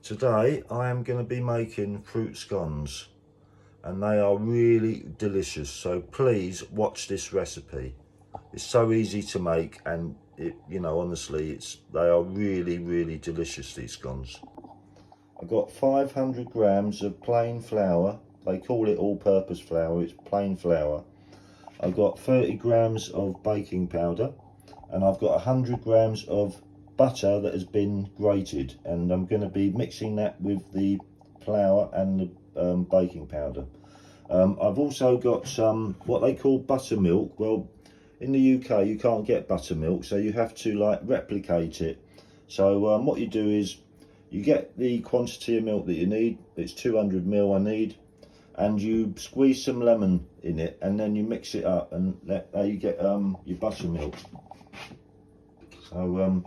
Today I am going to be making fruit scones and they are really delicious, so please watch this recipe. It's so easy to make and honestly they are really delicious, these scones. I've got 500 grams of plain flour. They call it all-purpose flour, it's plain flour. I've got 30 grams of baking powder and I've got 100 grams of butter that has been grated, and I'm going to be mixing that with the flour and the baking powder. I've also got some what they call buttermilk. Well, in the UK you can't get buttermilk, so you have to like replicate it. So what you do is you get the quantity of milk that you need. It's 200 ml I need, and you squeeze some lemon in it and then you mix it up, and there you get your buttermilk. So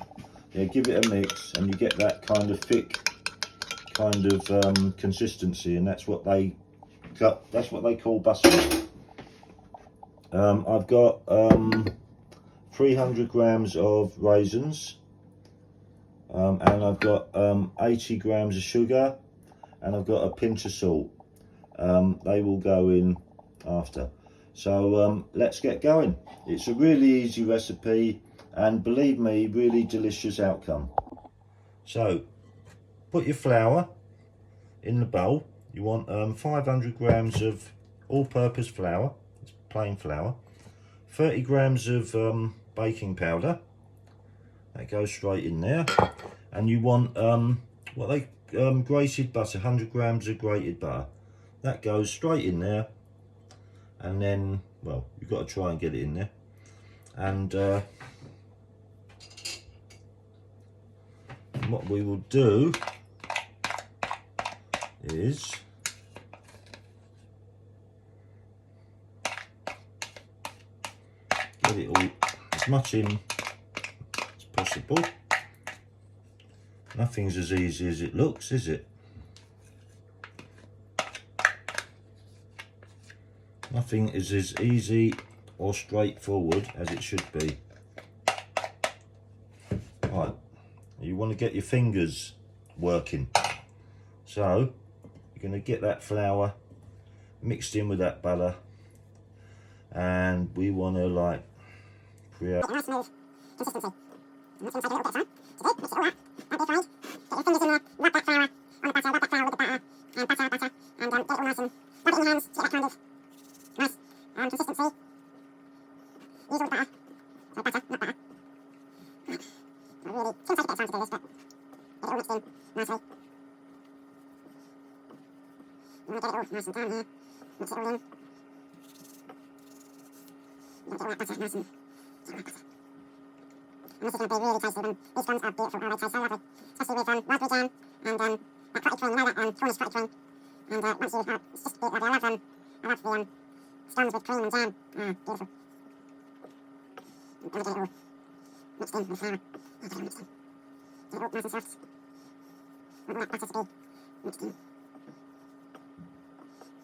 yeah, give it a mix and you get that kind of thick kind of consistency, and that's what they call buttermilk. I've got 300 grams of raisins, and I've got 80 grams of sugar, and I've got a pinch of salt. They will go in after. So let's get going. It's a really easy recipe and, believe me, really delicious outcome. So put your flour in the bowl. You want 500 grams of all-purpose flour, it's plain flour, 30 grams of baking powder, that goes straight in there, and you want grated butter, 100 grams of grated butter, that goes straight in there. And then, well, you've got to try and get it in there. And what we will do is get it all as much in as possible. Nothing's as easy as it looks, is it? Nothing is as easy or straightforward as it should be. Right, you want to get your fingers working. So you're going to get that flour mixed in with that butter, and we want to like create a nice smooth consistency. Mix inside a little bit, so mix it all up. Don't be afraid. Get your fingers in there, rub that flour on the butter, rub that flour with the butter, and butter, and get it all nice and rub it in your hands to get that kind of nice consistency. Use all the butter. So butter, not butter. Really, it's going to take a bit of time to do this, but get it all mixed in nicely. And get it all nice and down here. Mix it all in. You get all that butter nice and get all that butter. And this is going to be really tasty. When these scones are beautiful, oh, they taste so lovely. Especially with raspberry jam and that cottage cream, you know that Cornish cottage cream. And once you have, it's just lovely. I love the scones with cream and jam. Ah, beautiful. I'm going to get it all mixed in with the flour. I'll get it all mixed in. Get it all nice and soft. I want all that butter to be mixed in.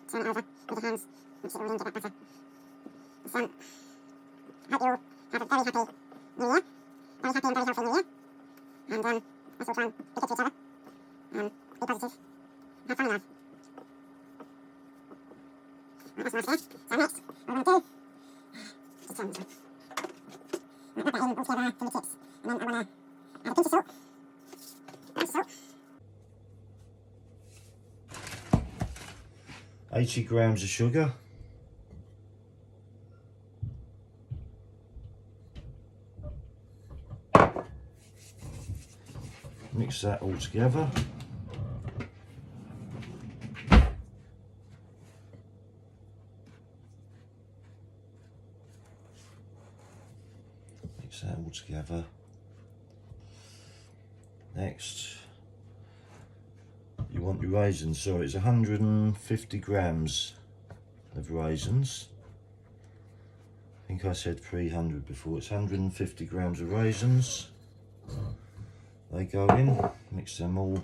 Turn it over with your hands. Mix it all in, get that butter. So, I hope you all have a very happy New Year. Very happy and very healthy New Year. And let's all try and be good to each other. Be positive. Have fun in life. Right, that's nice there. So next, what we're going to do, just turn this one. Right, rub that in all together, fingertips. And then I want to add a pinch of salt. Pinch of salt. 80 grams of sugar, mix that all together. Mix that all together. Next, you want your raisins. So it's 150 grams of raisins. I think I said 300 before. It's 150 grams of raisins. They go in, mix them all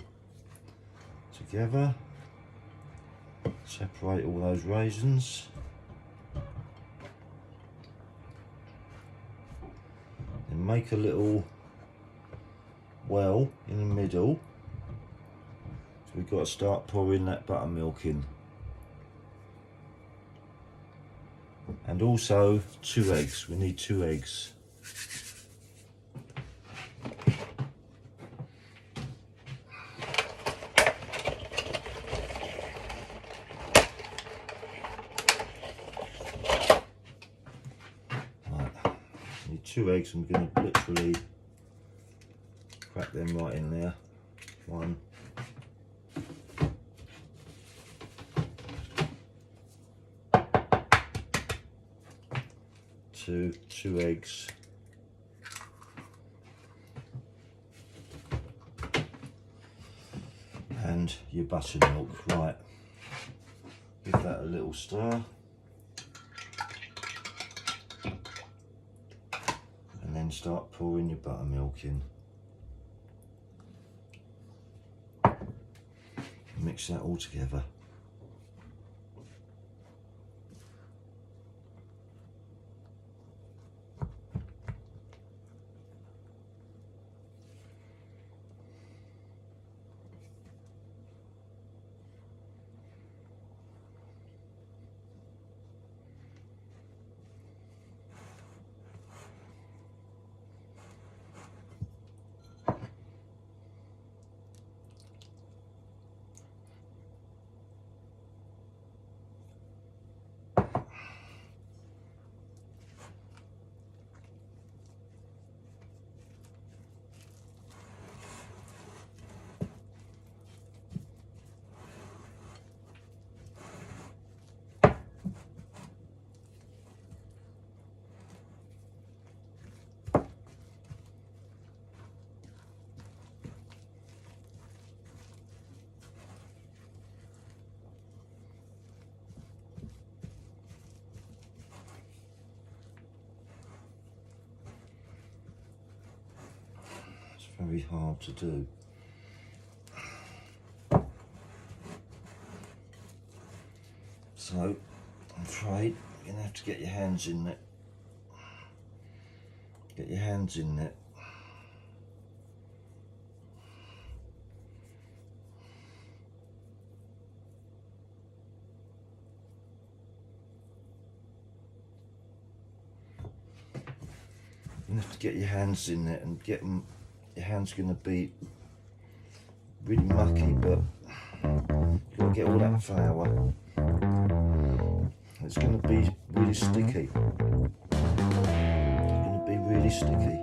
together, separate all those raisins, and make a little well in the middle we've got to start pouring that buttermilk in. And also 2 eggs, we need 2 eggs. Right, need 2 eggs, I'm going to literally crack them right in there. 1. 2 eggs. And your buttermilk. Right, give that a little stir. And then start pouring your buttermilk in. Mix that all together. Very hard to do. So I'm afraid you're gonna have to get your hands in it. Get your hands in it. You have to get your hands in it and get them. Your hand's going to be really mucky, but you've got to get all that flour. It's going to be really sticky. It's going to be really sticky.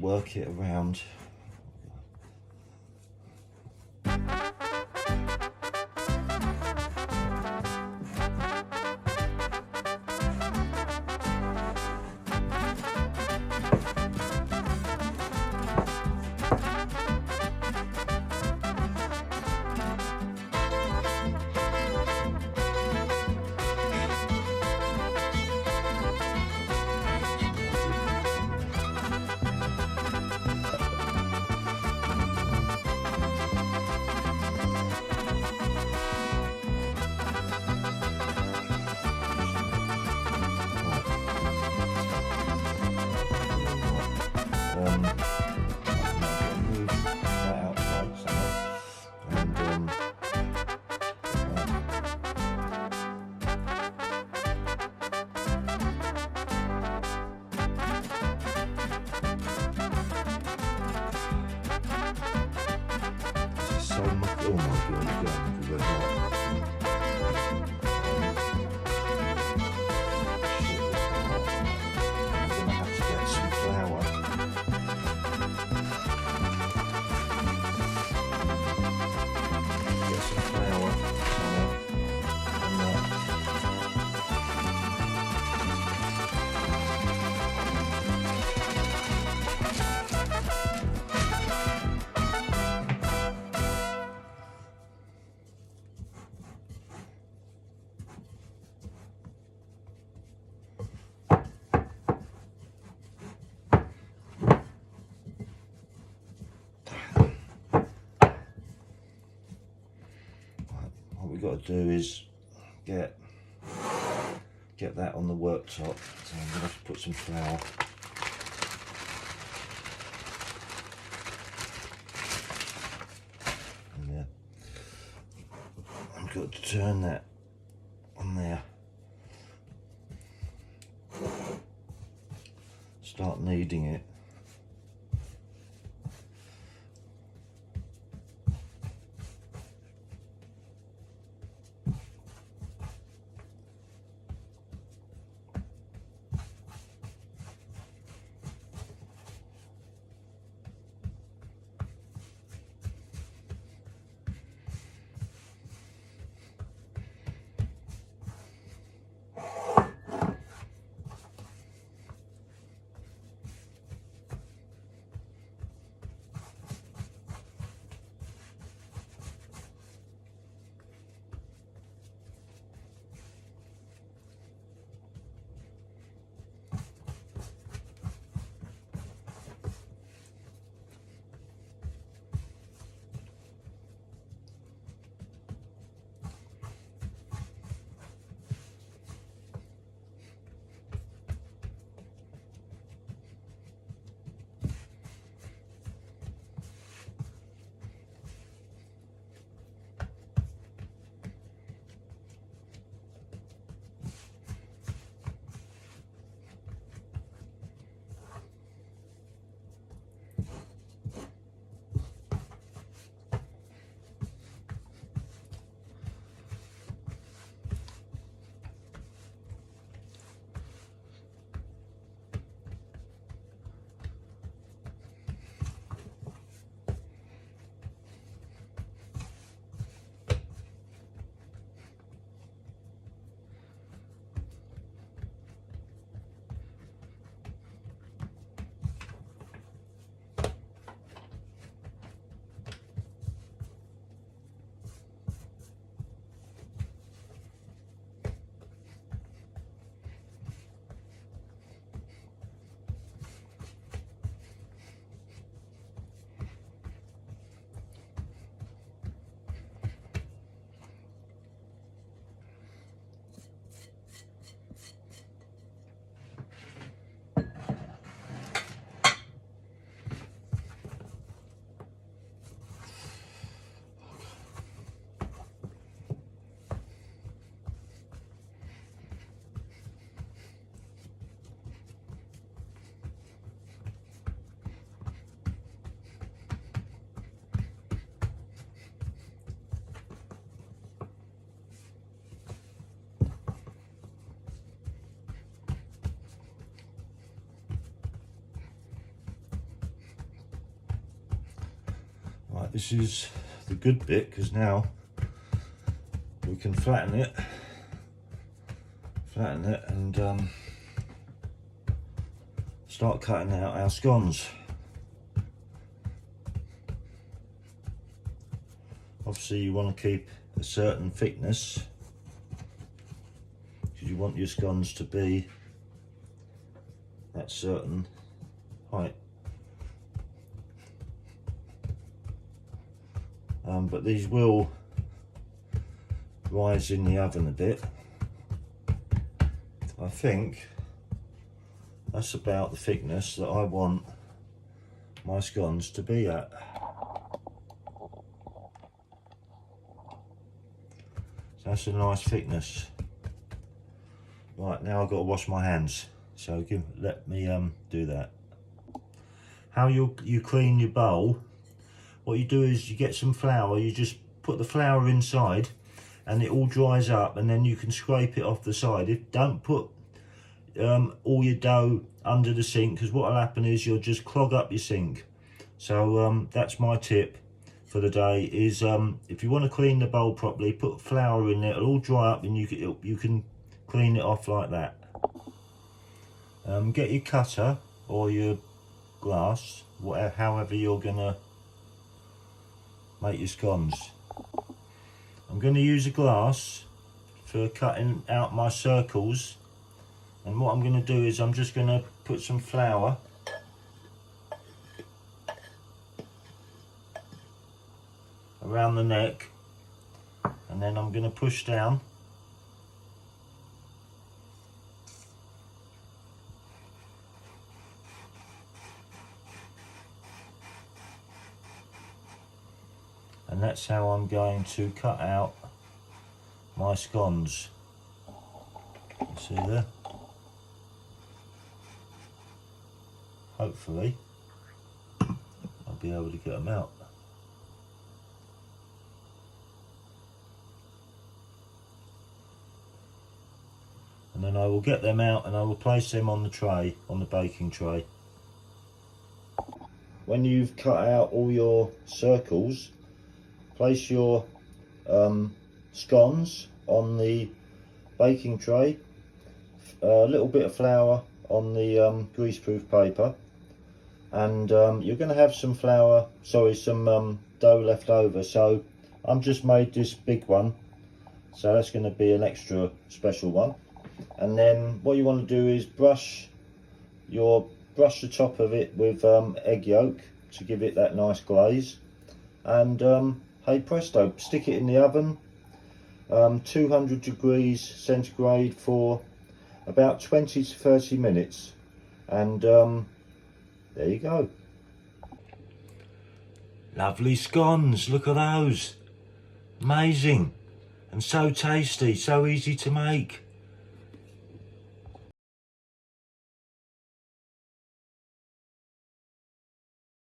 Work it around. so much. Oh my god, it's going to red hot. I'm gonna have to get some flour. Get some flour and what we've got to do is get that on the worktop. So I'm gonna have to put some flour. In there. I've got to turn that on there. Start kneading it. Right, this is the good bit, because now we can flatten it and start cutting out our scones. Obviously you want to keep a certain thickness, because you want your scones to be that certain height. But these will rise in the oven a bit. I think that's about the thickness that I want my scones to be at. So that's a nice thickness. Right, now I've got to wash my hands, so let me do that. How you clean your bowl what you do is you get some flour, you just put the flour inside and it all dries up, and then you can scrape it off the side. Don't put all your dough under the sink, because what will happen is you'll just clog up your sink. So that's my tip for the day, is if you want to clean the bowl properly, put flour in there, it'll all dry up and you can clean it off like that. Get your cutter or your glass, whatever, however you're gonna make your scones. I'm going to use a glass for cutting out my circles, and what I'm going to do is I'm just going to put some flour around the neck, and then I'm going to push down, and that's how I'm going to cut out my scones. You see there? Hopefully I'll be able to get them out. And then I will get them out and I will place them on the tray, on the baking tray. When you've cut out all your circles, place your scones on the baking tray, a little bit of flour on the greaseproof paper, and you're going to have some some dough left over. So I'm just made this big one, so that's going to be an extra special one. And then what you want to do is brush the top of it with egg yolk to give it that nice glaze, and hey presto, stick it in the oven, 200 degrees centigrade for about 20 to 30 minutes, and there you go. Lovely scones, look at those, amazing and so tasty, so easy to make.